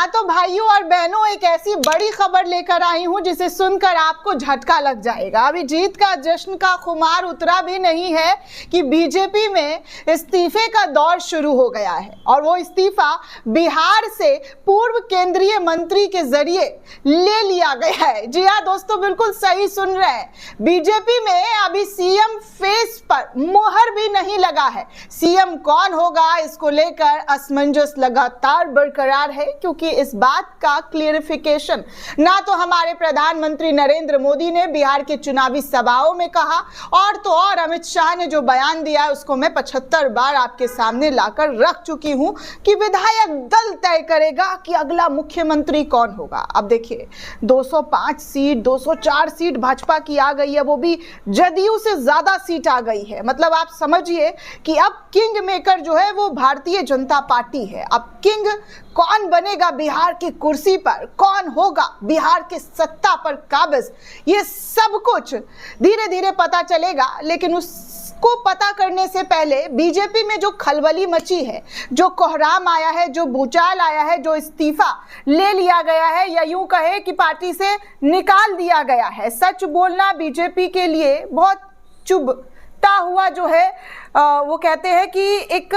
हाँ तो भाइयों और बहनों, एक ऐसी बड़ी खबर लेकर आई हूं जिसे सुनकर आपको झटका लग जाएगा। अभी जीत का जश्न का खुमार उतरा भी नहीं है कि बीजेपी में इस्तीफे का दौर शुरू हो गया है और वो इस्तीफा बिहार से पूर्व केंद्रीय मंत्री के जरिए ले लिया गया है। जी हाँ दोस्तों, बिल्कुल सही सुन रहे हैं। बीजेपी में अभी सीएम फेस पर मोहर भी नहीं लगा है। सीएम कौन होगा, इसको लेकर असमंजस लगातार बरकरार है, क्योंकि इस बात का क्लियरिफिकेशन ना तो हमारे प्रधानमंत्री नरेंद्र मोदी ने बिहार के चुनावी सभाओं में कहा, और तो और अमित शाह ने जो बयान दिया उसको मैं 75 बार आपके सामने लाकर रख चुकी हूं कि विधायक दल तय करेगा कि अगला मुख्यमंत्री कौन होगा। अब देखिए, 205 सीट 204 सीट भाजपा की आ गई है, वो भी जदयू से ज्यादा सीट आ गई है। मतलब आप समझिए कि अब किंग मेकर जो है वो भारतीय जनता पार्टी है। अब किंग कौन बनेगा बिहार की कुर्सी पर, कौन होगा बिहार के सत्ता पर काबिज, ये सब कुछ धीरे धीरे पता चलेगा। लेकिन उसको पता करने से पहले बीजेपी में जो खलबली मची है, जो कोहराम आया है, जो भूचाल आया है, जो इस्तीफा ले लिया गया है या यूं कहे कि पार्टी से निकाल दिया गया है, सच बोलना बीजेपी के लिए बहुत चुभता हुआ जो है वो कहते हैं कि एक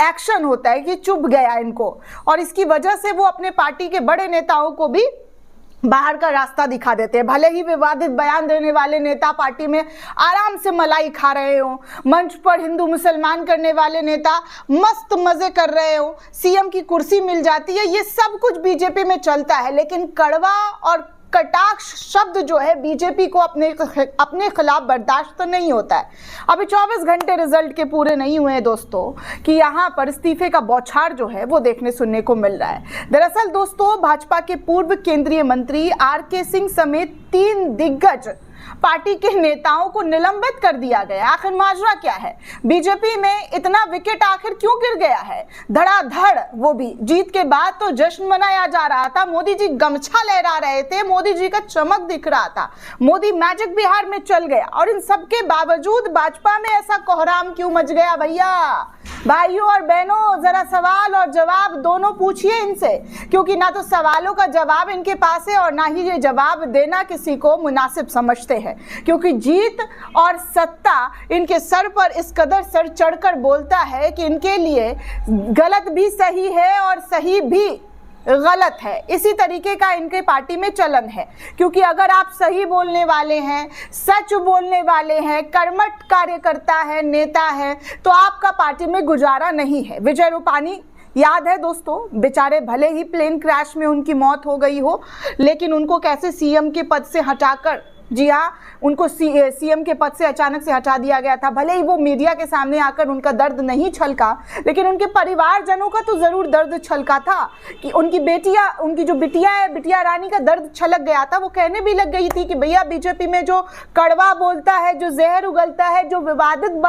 एक्शन होता है कि चुभ गया इनको, और इसकी वजह से वो अपने पार्टी के बड़े नेताओं को भी बाहर का रास्ता दिखा देते हैं। भले ही विवादित बयान देने वाले नेता पार्टी में आराम से मलाई खा रहे हो, मंच पर हिंदू मुसलमान करने वाले नेता मस्त मजे कर रहे हो, सीएम की कुर्सी मिल जाती है, ये सब कुछ बीजेपी में चलता है। लेकिन कड़वा और कटाक्ष शब्द जो है बीजेपी को अपने खिलाफ बर्दाश्त तो नहीं होता है। अभी 24 घंटे रिजल्ट के पूरे नहीं हुए हैं दोस्तों कि यहाँ पर इस्तीफे का बौछार जो है वो देखने सुनने को मिल रहा है। दरअसल दोस्तों, भाजपा के पूर्व केंद्रीय मंत्री आरके सिंह समेत 3 दिग्गज पार्टी के नेताओं को निलंबित कर दिया गया। आखिर माजरा क्या है? बीजेपी में इतना विकेट आखिर क्यों गिर गया है? धड़ाधड़, वो भी जीत के बाद तो जश्न मनाया जा रहा था, मोदी जी गमछा लहरा रहे थे, मोदी जी का चमक दिख रहा था, मोदी मैजिक बिहार में चल गया, और इन सब के बावजूद भाजपा में ऐसा कोहराम क्यों मच गया? भैया भाइयों और बहनों, जरा सवाल और जवाब दोनों पूछिए इनसे, क्योंकि ना तो सवालों का जवाब इनके पास है और ना ही ये जवाब देना किसी को मुनासिब समझते हैं, क्योंकि जीत और सत्ता इनके सर पर इस कदर सर चढ़कर बोलता है कि इनके लिए गलत भी सही है और सही भी गलत है। इसी तरीके का इनके पार्टी में चलन है, क्योंकि अगर आप सही बोलने वाले हैं, सच बोलने वाले हैं, कर्मठ कार्यकर्ता है, नेता है, तो आपका पार्टी में गुजारा नहीं है। विजय रूपानी याद है दोस्तों, बेचारे भले ही प्लेन क्रैश में उनकी मौत हो गई हो, लेकिन उनको कैसे सीएम के पद से हटाकर, जी हाँ, उनको सीएम के पद से अचानक से हटा दिया गया था। भले ही वो मीडिया के सामने आकर उनका दर्द नहीं छलका, लेकिन उनके परिवारजनों का तो जरूर दर्द छलका था कि उनकी जो बिटिया है, बिटिया रानी का दर्द छलक गया था। वो कहने भी लग गई थी कि भैया बीजेपी में जो कड़वा बोलता है, जो जहर उगलता है, जो विवादित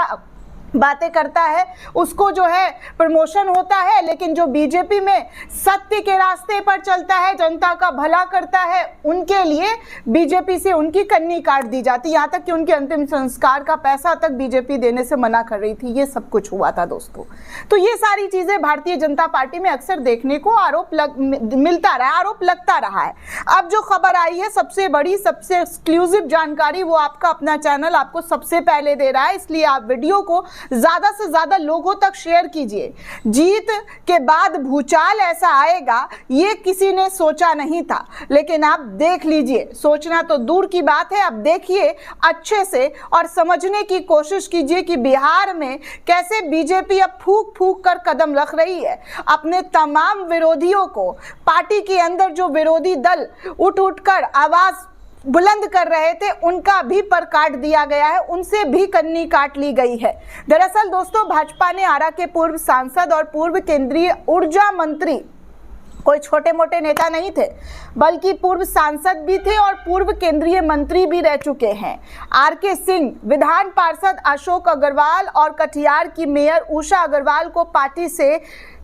बातें करता है, उसको जो है प्रमोशन होता है, लेकिन जो बीजेपी में सत्य के रास्ते पर चलता है, जनता का भला करता है, उनके लिए बीजेपी से उनकी कन्नी काट दी जाती, यहाँ तक कि उनके अंतिम संस्कार का पैसा तक बीजेपी देने से मना कर रही थी। ये सब कुछ हुआ था दोस्तों। तो ये सारी चीजें भारतीय जनता पार्टी में अक्सर देखने को मिलता रहा, आरोप लगता रहा है। अब जो खबर आई है, सबसे बड़ी, सबसे एक्सक्लूसिव जानकारी, वो आपका अपना चैनल आपको सबसे पहले दे रहा है, इसलिए आप वीडियो को ज्यादा से ज्यादा लोगों तक शेयर कीजिए। जीत के बाद भूचाल ऐसा आएगा ये किसी ने सोचा नहीं था, लेकिन आप देख लीजिए, सोचना तो दूर की बात है, आप देखिए अच्छे से और समझने की कोशिश कीजिए कि बिहार में कैसे बीजेपी अब फूंक फूंक कर कदम रख रही है। अपने तमाम विरोधियों को, पार्टी के अंदर जो विरोधी दल उठ कर आवाज बुलंद कर रहे थे, उनका भी पर काट दिया गया है, उनसे भी कन्नी काट ली गई है। दरअसल दोस्तों, भाजपा ने आरा के पूर्व सांसद और पूर्व केंद्रीय ऊर्जा मंत्री, कोई छोटे मोटे नेता नहीं थे, बल्कि पूर्व सांसद भी थे और पूर्व केंद्रीय मंत्री भी रह चुके हैं, आरके सिंह, विधान पार्षद अशोक अग्रवाल और कटिहार की मेयर उषा अग्रवाल को पार्टी से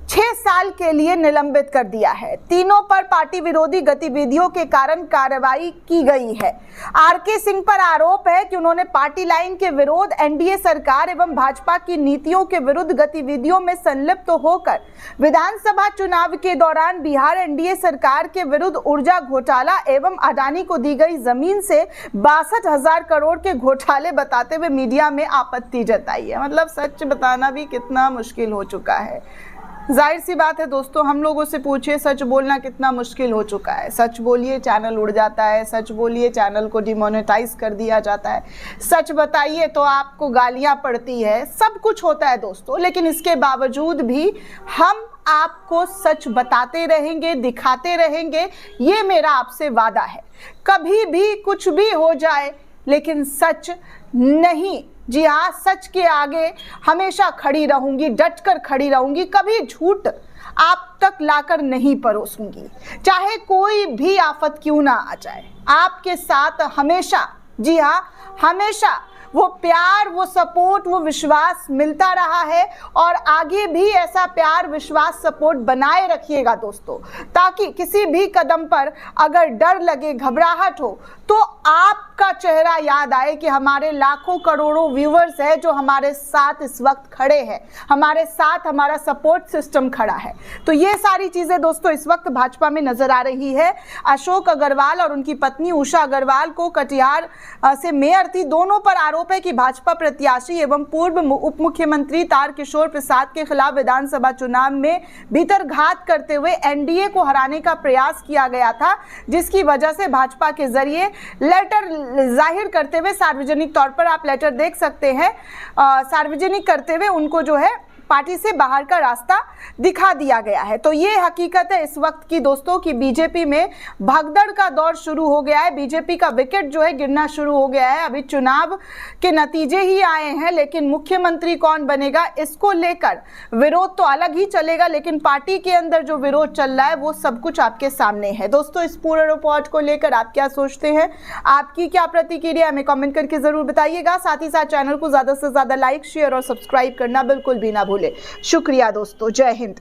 6 साल के लिए निलंबित कर दिया है। तीनों पर पार्टी विरोधी गतिविधियों के कारण कार्रवाई की गई है। आरके सिंह पर आरोप है कि उन्होंने पार्टी लाइन के विरोध, एनडीए सरकार एवं भाजपा की नीतियों के विरुद्ध गतिविधियों में संलिप्त होकर विधानसभा चुनाव के दौरान बिहार एनडीए सरकार के विरुद्ध ऊर्जा घोटाला एवं अडानी को दी गई जमीन से 62,000 करोड़ के घोटाले बताते हुए मीडिया में आपत्ति जताई है। मतलब सच बताना भी कितना मुश्किल हो चुका है। जाहिर सी बात है दोस्तों, हम लोगों से पूछिए सच बोलना कितना मुश्किल हो चुका है। सच बोलिए चैनल उड़ जाता है, सच बोलिए चैनल को डिमोनेटाइज कर दिया जाता है, सच बताइए तो आपको गालियां पड़ती है, सब कुछ होता है दोस्तों। लेकिन इसके बावजूद भी हम आपको सच बताते रहेंगे, दिखाते रहेंगे, ये मेरा आपसे वादा है। कभी भी कुछ भी हो जाए लेकिन सच नहीं, जी हाँ, सच के आगे हमेशा खड़ी रहूंगी, डटकर खड़ी रहूंगी, कभी झूठ आप तक लाकर नहीं परोसूंगी, चाहे कोई भी आफत क्यों ना आ जाए। आपके साथ हमेशा, जी हाँ, हमेशा वो प्यार, वो सपोर्ट, वो विश्वास मिलता रहा है और आगे भी ऐसा प्यार, विश्वास, सपोर्ट बनाए रखिएगा दोस्तों, ताकि किसी भी कदम पर अगर डर लगे, घबराहट हो तो आपका चेहरा याद आए कि हमारे लाखों करोड़ों व्यूअर्स हैं जो हमारे साथ इस वक्त खड़े हैं, हमारे साथ हमारा सपोर्ट सिस्टम खड़ा है। तो ये सारी चीजें दोस्तों इस वक्त भाजपा में नजर आ रही है। अशोक अग्रवाल और उनकी पत्नी उषा अग्रवाल को कटिहार से मेयर थी, दोनों पर आरोप है कि भाजपा प्रत्याशी एवं पूर्व उप मुख्यमंत्री तारकिशोर प्रसाद के खिलाफ विधानसभा चुनाव में भीतरघात करते हुए एनडीए को हराने का प्रयास किया गया था, जिसकी वजह से भाजपा के जरिए लेटर जाहिर करते हुए, सार्वजनिक तौर पर आप लेटर देख सकते हैं, सार्वजनिक करते हुए उनको जो है पार्टी से बाहर का रास्ता दिखा दिया गया है। तो ये हकीकत है इस वक्त की दोस्तों कि बीजेपी में भगदड़ का दौर शुरू हो गया है, बीजेपी का विकेट जो है गिरना शुरू हो गया है। अभी चुनाव के नतीजे ही आए हैं, लेकिन मुख्यमंत्री कौन बनेगा इसको लेकर विरोध तो अलग ही चलेगा, लेकिन पार्टी के अंदर जो विरोध चल रहा है वो सब कुछ आपके सामने है। दोस्तों इस पूरे रिपोर्ट को लेकर आप क्या सोचते हैं, आपकी क्या प्रतिक्रिया हमें कमेंट करके जरूर बताइएगा। साथ ही साथ चैनल को ज्यादा से ज्यादा लाइक, शेयर और सब्सक्राइब करना बिल्कुल भी ना भूलें। शुक्रिया दोस्तों, जय हिंद।